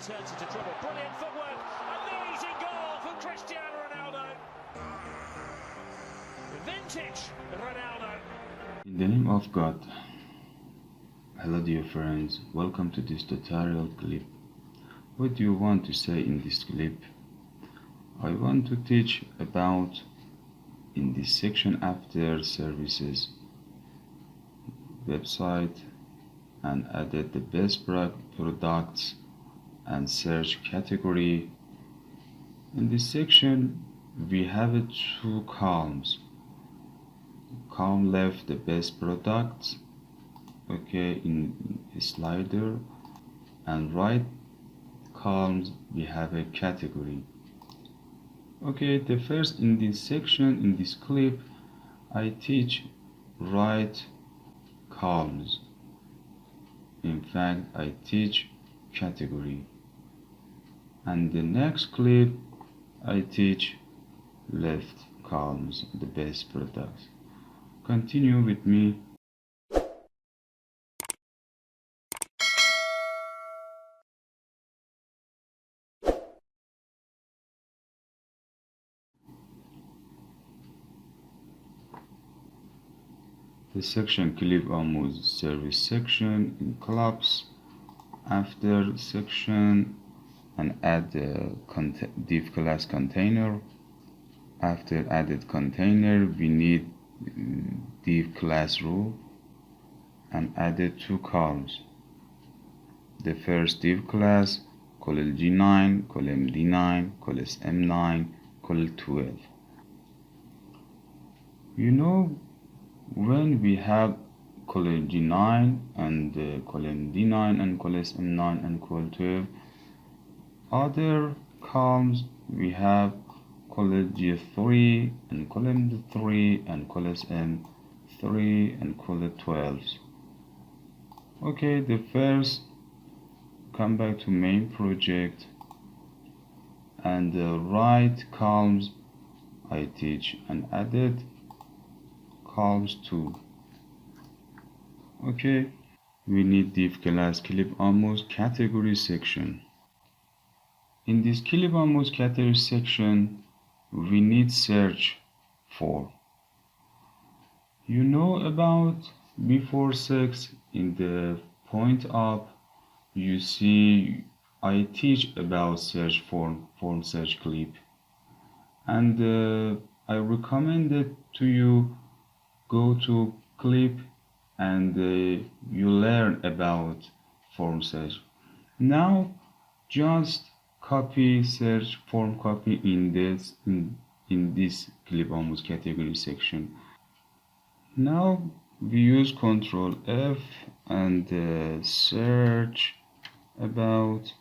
turns into trouble. Brilliant footwork, amazing goal from Cristiano Ronaldo. Vintage Ronaldo. In the name of God. Hello dear friends, welcome to this tutorial clip. What do you want to say in this clip? I want to teach about in this section after services website and added the best products and search category. In this section we have two columns. Column left the best products, okay, in a slider, and right columns we have a category. Okay, the first in this section, in this clip, I teach right columns. In fact, I teach category. And the next clip, I teach left columns, the best products. Continue with me. The section Clipamooz service section in clubs. After section and add the div class container. After added container we need div class rule and added two columns. The first div class col G9, col MD9, col SM9, col 12. You know, when we have col G9 and col MD9 and col SM9 and col 12, other columns we have col G3 and col MD3 and col SM3 and col 12. Okay, the first, come back to main project, and the right columns I teach and added columns too. Okay, we need div class Clipamooz category section. In this Clipamooz category section we need search for. You know about before sex, in the point up you see I teach about search form search clip, and I recommended to you go to clip and you learn about form search. Now just copy search form copy in this Clipamooz category section. Now we use Ctrl F and search about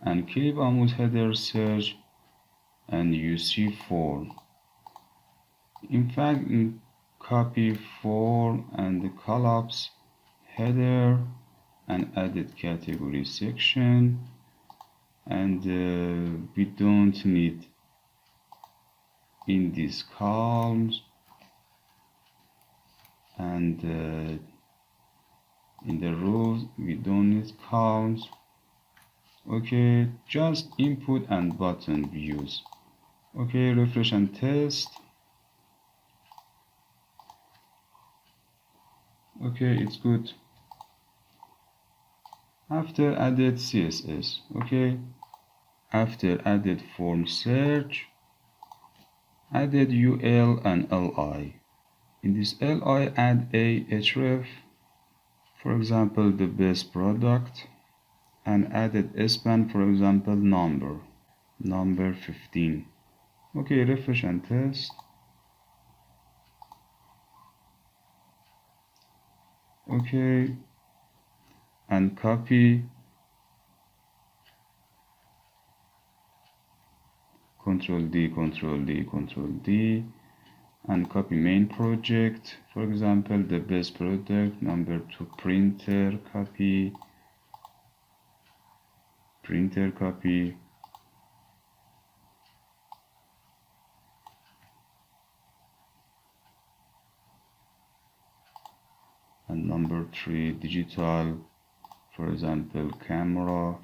and Clipamooz header search, and you see form. In fact, copy form and the collapse header and added category section, and we don't need in these columns, and in the rows we don't need columns. Okay, just input and button views. Okay, refresh and test. Okay, it's good. After added CSS, okay, after added form search, added UL and LI. In this LI add a href, for example the best product, and added span, for example number 15. Okay, refresh and test. Okay, and copy, Ctrl D, Ctrl D, Ctrl D, and copy main project, for example the best product, number 2 printer, copy, printer copy, and number 3 digital, for example camera,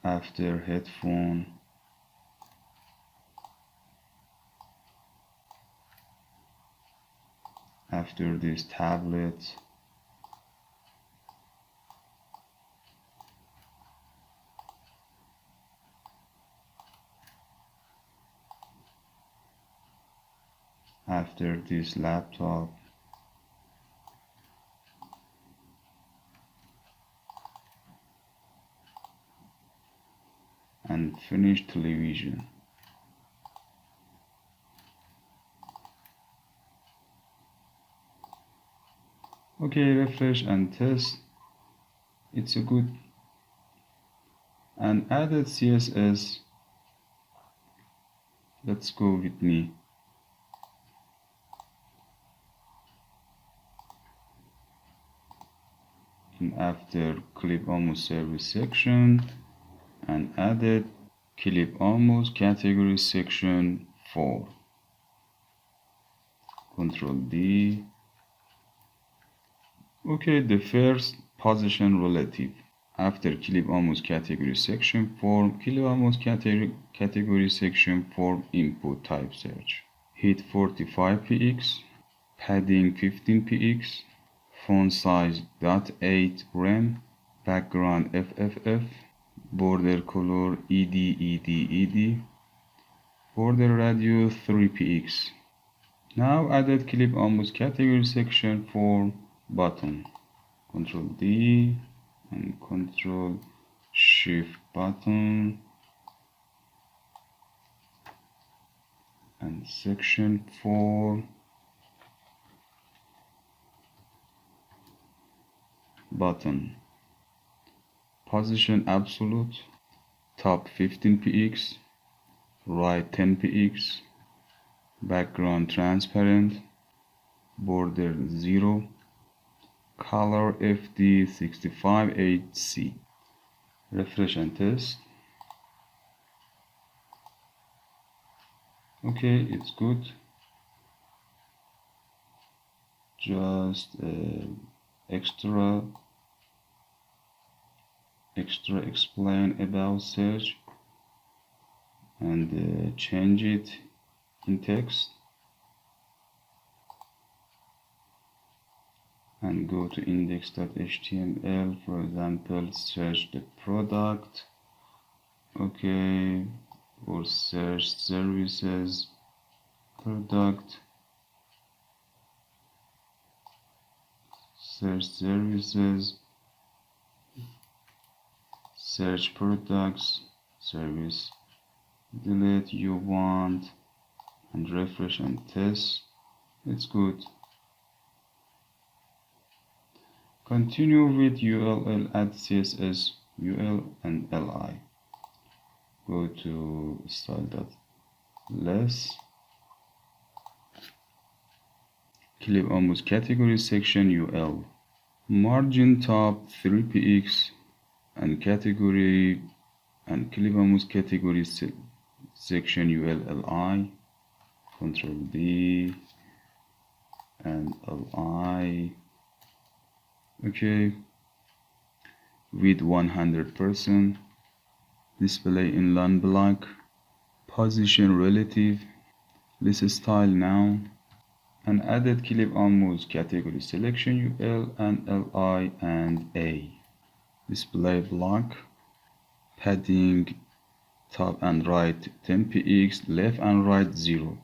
after headphone, after this tablet, after this laptop, and finish television. Okay, refresh and test. It's a good. And added CSS. Let's go with me. And after Clipamooz service section, and added Clipamooz category section 4. Control D. Okay, the first position relative. After Clipamooz category section form, Clipamooz category section form input type search. Height 45 px, padding 15 px, font size .8 rem, background FFF, border color ED, border radius 3 px. Now added Clipamooz category section form button. Control D and Control Shift button and section 4 button. Position absolute, top 15 px, right 10 px, background transparent, border 0, color FD658C. Refresh and test. Okay, it's good. Just extra explain about search and change it in text. And go to index.html, for example, search the product, okay, or search services, product, search services, search products, service, delete you want, and refresh and test. It's good. Continue with ULL, add CSS, UL and LI. Go to style.less, Clipamooz category section UL, margin top 3 px and category and Clipamooz category section ULLI. Control D and LI. Okay, with 100%, display inline block, position relative, list style now, and added Clipamooz category selection UL and LI and A. Display block, padding top and right 10 px, left and right 0,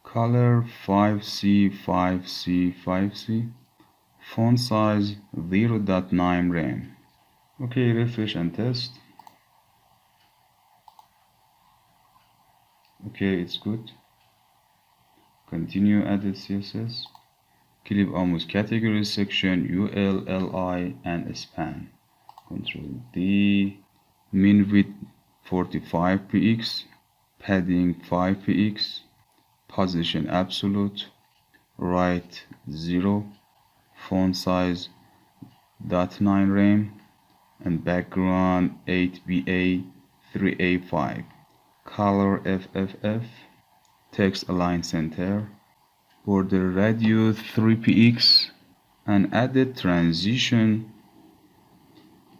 color 5C, 5C, 5C, font size 0.9 rem. Okay, refresh and test. Okay, it's good. Continue added CSS, Clipamooz category section UL, LI and span. Control D, min width 45 px, padding 5 px, position absolute, right 0, font size .9 rem, and background 8BA 3A5, color FFF, text align center, border radius 3 px, and added transition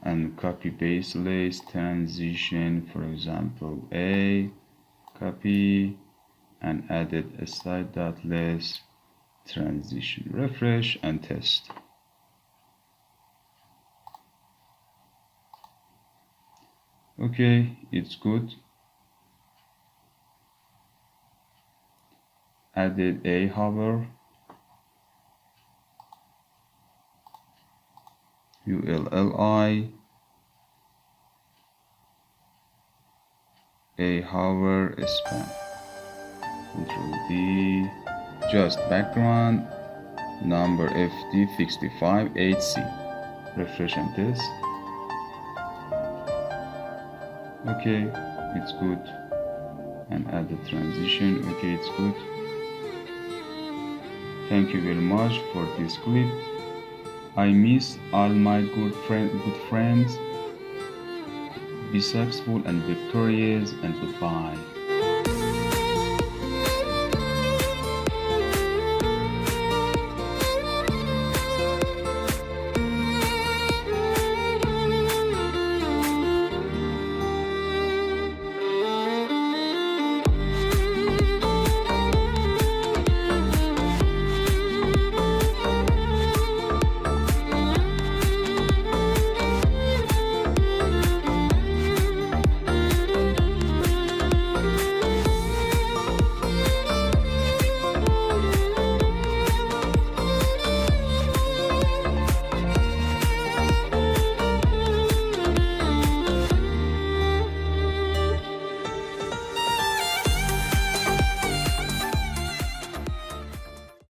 and copy paste list transition, for example A, copy and added a site.list transition. Refresh and test. Okay, it's good. Added a hover, ULLI, a hover span, Control D, just background, number FD658C. Refresh and test. Okay, it's good. And add the transition. Okay, it's good. Thank you very much for this clip. I miss all my good friends. Be successful and victorious, and goodbye.